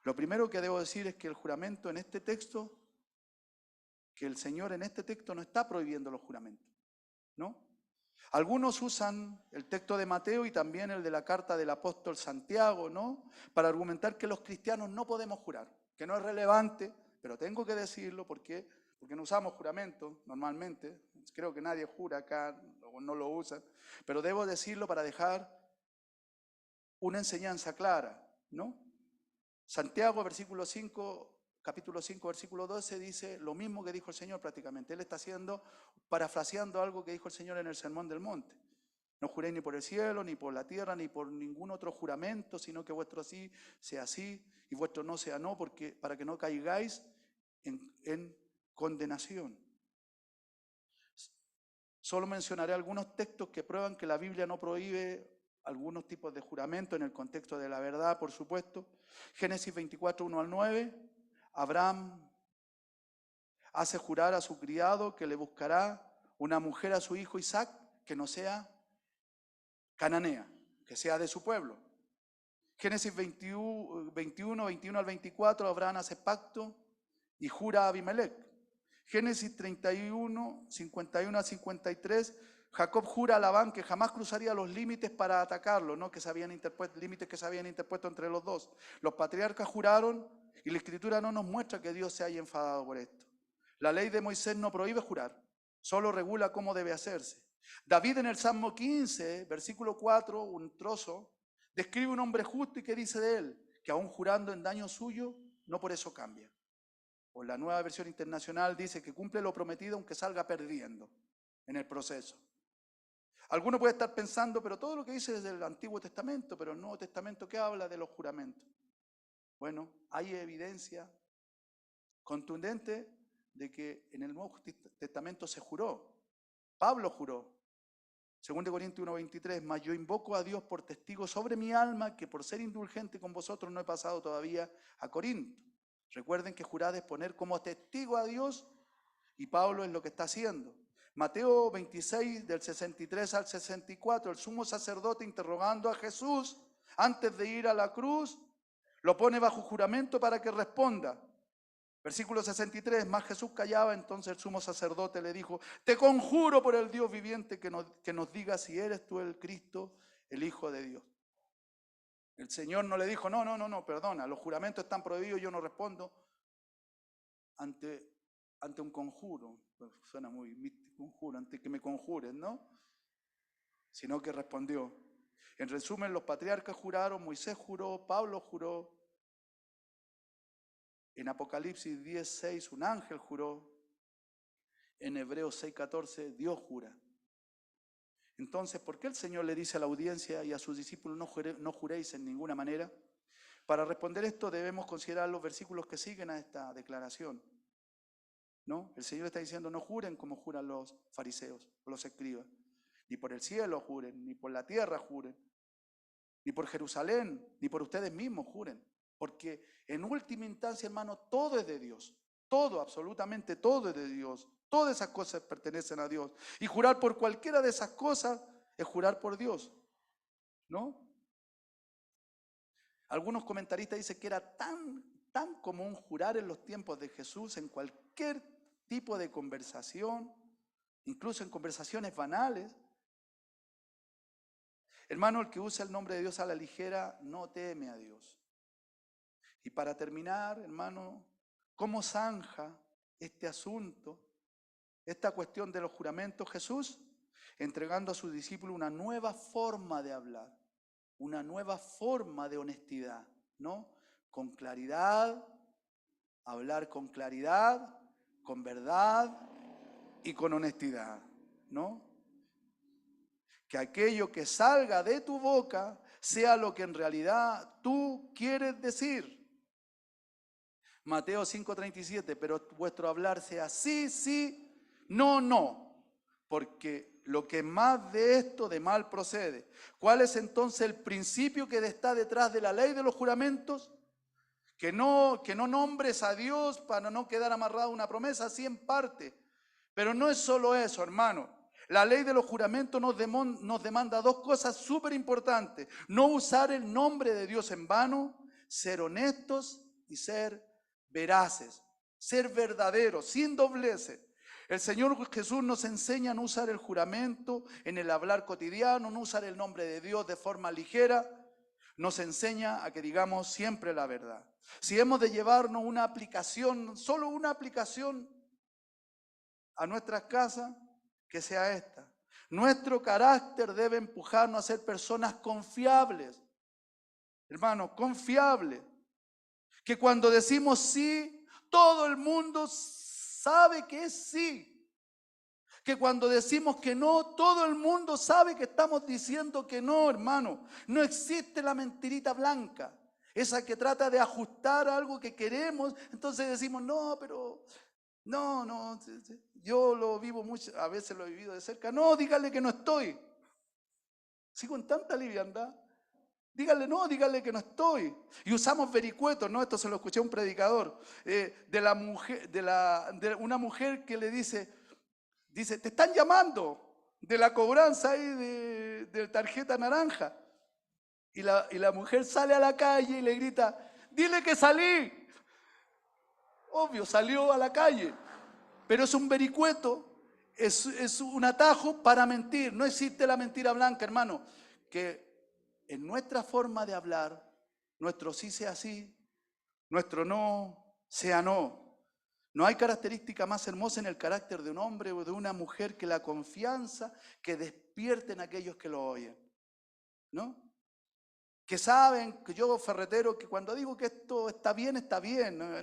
Lo primero que debo decir es que el juramento en este texto, que el Señor en este texto no está prohibiendo los juramentos, ¿no? Algunos usan el texto de Mateo y también el de la carta del apóstol Santiago, ¿no? Para argumentar que los cristianos no podemos jurar, que no es relevante, pero tengo que decirlo porque no usamos juramento normalmente. Creo que nadie jura acá o no lo usan, pero debo decirlo para dejar una enseñanza clara, ¿no? Santiago, capítulo 5, versículo 12, dice lo mismo que dijo el Señor prácticamente. Él está parafraseando algo que dijo el Señor en el Sermón del Monte. No juréis ni por el cielo, ni por la tierra, ni por ningún otro juramento, sino que vuestro sí sea sí y vuestro no sea no, para que no caigáis en condenación. Solo mencionaré algunos textos que prueban que la Biblia no prohíbe algunos tipos de juramento en el contexto de la verdad, por supuesto. Génesis 24, 1 al 9. Abraham hace jurar a su criado que le buscará una mujer a su hijo Isaac que no sea cananea, que sea de su pueblo. Génesis 21 al 24, Abraham hace pacto y jura a Abimelech. Génesis 31, 51 al 53, Jacob jura a Labán que jamás cruzaría los límites para atacarlo, ¿no? Límites que se habían interpuesto entre los dos. Los patriarcas juraron y la Escritura no nos muestra que Dios se haya enfadado por esto. La ley de Moisés no prohíbe jurar, solo regula cómo debe hacerse. David en el Salmo 15, versículo 4, un trozo, describe un hombre justo y que dice de él, que aún jurando en daño suyo, no por eso cambia. o la Nueva Versión Internacional dice que cumple lo prometido aunque salga perdiendo en el proceso. Alguno puede estar pensando, pero todo lo que dice es del Antiguo Testamento, pero el Nuevo Testamento, ¿qué habla de los juramentos? Bueno, hay evidencia contundente de que en el Nuevo Testamento se juró. Pablo juró. 2 Corintios 1:23, mas yo invoco a Dios por testigo sobre mi alma que por ser indulgente con vosotros no he pasado todavía a Corinto. Recuerden que jurad es poner como testigo a Dios y Pablo es lo que está haciendo. Mateo 26 del 63 al 64, el sumo sacerdote interrogando a Jesús antes de ir a la cruz, lo pone bajo juramento para que responda. Versículo 63, más Jesús callaba, entonces el sumo sacerdote le dijo, te conjuro por el Dios viviente que nos diga si eres tú el Cristo, el Hijo de Dios. El Señor no le dijo, no, perdona, los juramentos están prohibidos, yo no respondo ante un conjuro. Suena muy místico, conjuro, ante que me conjuren, ¿no? Sino que respondió. En resumen, los patriarcas juraron, Moisés juró, Pablo juró. En Apocalipsis 10:6 un ángel juró. En Hebreos 6:14 Dios jura. Entonces, ¿por qué el Señor le dice a la audiencia y a sus discípulos no juréis en ninguna manera? Para responder esto debemos considerar los versículos que siguen a esta declaración, ¿no? El Señor está diciendo no juren como juran los fariseos o los escribas. Ni por el cielo juren, ni por la tierra juren, ni por Jerusalén, ni por ustedes mismos juren. Porque en última instancia, hermano, todo es de Dios. Todo, absolutamente todo es de Dios. Todas esas cosas pertenecen a Dios. Y jurar por cualquiera de esas cosas es jurar por Dios, ¿no? Algunos comentaristas dicen que era tan común jurar en los tiempos de Jesús en cualquier tipo de conversación, incluso en conversaciones banales. Hermano, el que usa el nombre de Dios a la ligera no teme a Dios. Y para terminar, hermano, ¿cómo zanja este asunto, esta cuestión de los juramentos Jesús? Entregando a sus discípulos una nueva forma de hablar, una nueva forma de honestidad, ¿no? Con claridad, hablar con claridad, con verdad y con honestidad, ¿no? Que aquello que salga de tu boca sea lo que en realidad tú quieres decir. Mateo 5:37, pero vuestro hablar sea sí, sí, no, no, porque lo que más de esto de mal procede. ¿Cuál es entonces el principio que está detrás de la ley de los juramentos? Que no nombres a Dios para no quedar amarrado a una promesa, así en parte. Pero no es solo eso, hermano. La ley de los juramentos nos demanda dos cosas súper importantes. No usar el nombre de Dios en vano, ser honestos y ser veraces, ser verdaderos, sin dobleces. El Señor Jesús nos enseña a no usar el juramento en el hablar cotidiano, no usar el nombre de Dios de forma ligera. Nos enseña a que digamos siempre la verdad. Si hemos de llevarnos una aplicación, solo una aplicación a nuestras casas, que sea esta. Nuestro carácter debe empujarnos a ser personas confiables. Hermanos, confiables. Que cuando decimos sí, todo el mundo sabe que es sí. Que cuando decimos que no, todo el mundo sabe que estamos diciendo que no, hermano. No existe la mentirita blanca, esa que trata de ajustar algo que queremos. Entonces decimos, no, pero no, yo lo vivo mucho, a veces lo he vivido de cerca. No, dígale que no estoy. Sí, con tanta liviandad. Dígale no, dígale que no estoy. Y usamos vericuetos, ¿no? Esto se lo escuché a un predicador, de una mujer que le dice, te están llamando de la cobranza ahí de tarjeta naranja. Y la mujer sale a la calle y le grita, dile que salí. Obvio, salió a la calle. Pero es un vericueto, es un atajo para mentir. No existe la mentira blanca, hermano. Que en nuestra forma de hablar, nuestro sí sea sí, nuestro no sea no. No hay característica más hermosa en el carácter de un hombre o de una mujer que la confianza que despierten a aquellos que lo oyen, ¿no? que saben que yo, ferretero, que cuando digo que esto está bien,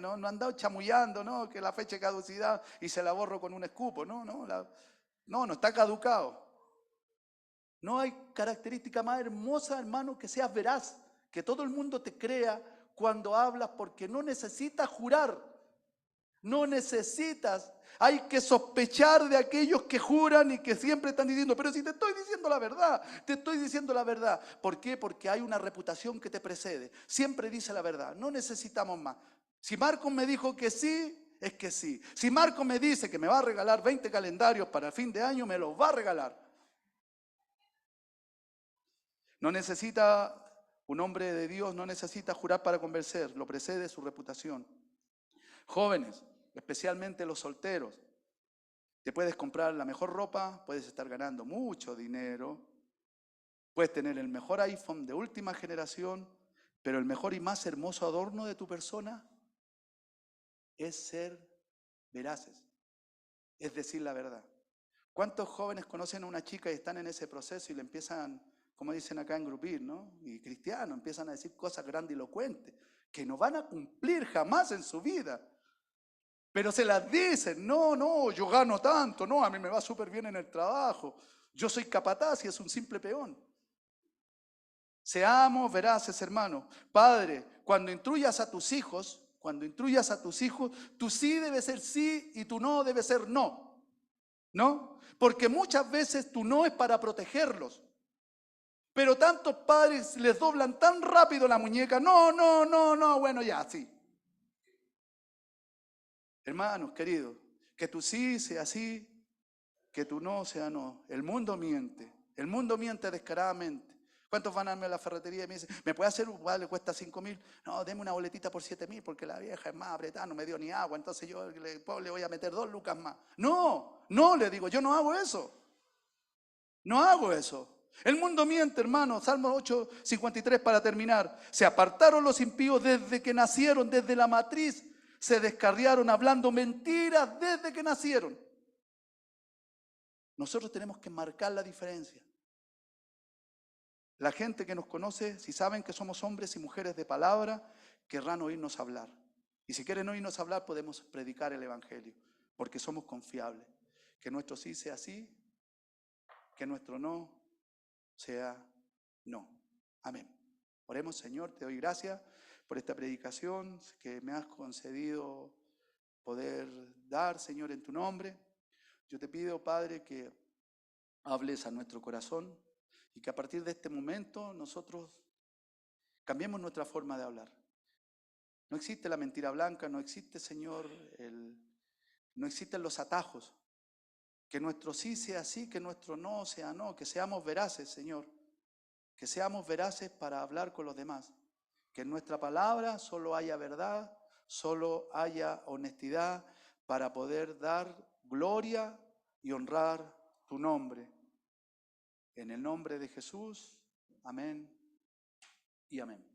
no andado chamullando, ¿no? Que la fecha de caducidad y se la borro con un escupo, no está caducado. No hay característica más hermosa, hermano, que seas veraz, que todo el mundo te crea cuando hablas, porque no necesitas jurar, no necesitas. Hay que sospechar de aquellos que juran y que siempre están diciendo, pero si te estoy diciendo la verdad, te estoy diciendo la verdad. ¿Por qué? Porque hay una reputación que te precede. Siempre dice la verdad, no necesitamos más. Si Marcos me dijo que sí, es que sí. Si Marcos me dice que me va a regalar 20 calendarios para el fin de año, me los va a regalar. No necesita, un hombre de Dios no necesita jurar para convencer, lo precede su reputación. Jóvenes, especialmente los solteros, te puedes comprar la mejor ropa, puedes estar ganando mucho dinero, puedes tener el mejor iPhone de última generación, pero el mejor y más hermoso adorno de tu persona es ser veraces, es decir la verdad. ¿Cuántos jóvenes conocen a una chica y están en ese proceso y le empiezan, como dicen acá, en grupir, ¿no? Y cristianos empiezan a decir cosas grandilocuentes que no van a cumplir jamás en su vida. Pero se las dicen, no, yo gano tanto, no, a mí me va súper bien en el trabajo, yo soy capataz y es un simple peón. Seamos veraces, hermanos. Padre, cuando instruyas a tus hijos, tu sí debe ser sí y tu no debe ser no. ¿No? Porque muchas veces tu no es para protegerlos. Pero tantos padres les doblan tan rápido la muñeca. No, bueno, ya, sí. Hermanos, queridos, que tu sí sea sí, que tu no sea no. El mundo miente descaradamente. ¿Cuántos van a darme a la ferretería y me dicen, ¿me puede hacer un le cuesta 5.000? No, deme una boletita por 7.000 porque la vieja es más apretada, no me dio ni agua, entonces yo le voy a meter 2 lucas más. No, le digo, yo no hago eso. No hago eso. El mundo miente, hermano. Salmo 8:53 para terminar. Se apartaron los impíos desde que nacieron, desde la matriz. Se descarriaron hablando mentiras desde que nacieron. Nosotros tenemos que marcar la diferencia. La gente que nos conoce, si saben que somos hombres y mujeres de palabra, querrán oírnos hablar. Y si quieren oírnos hablar, podemos predicar el evangelio, porque somos confiables. Que nuestro sí sea sí, que nuestro no sea no. Amén. Oremos, Señor, te doy gracias por esta predicación que me has concedido poder dar, Señor, en tu nombre. Yo te pido, Padre, que hables a nuestro corazón y que a partir de este momento nosotros cambiemos nuestra forma de hablar. No existe la mentira blanca, no existe, Señor, no existen los atajos. Que nuestro sí sea sí, que nuestro no sea no, que seamos veraces, Señor. Que seamos veraces para hablar con los demás. Que en nuestra palabra solo haya verdad, solo haya honestidad para poder dar gloria y honrar tu nombre. En el nombre de Jesús, amén y amén.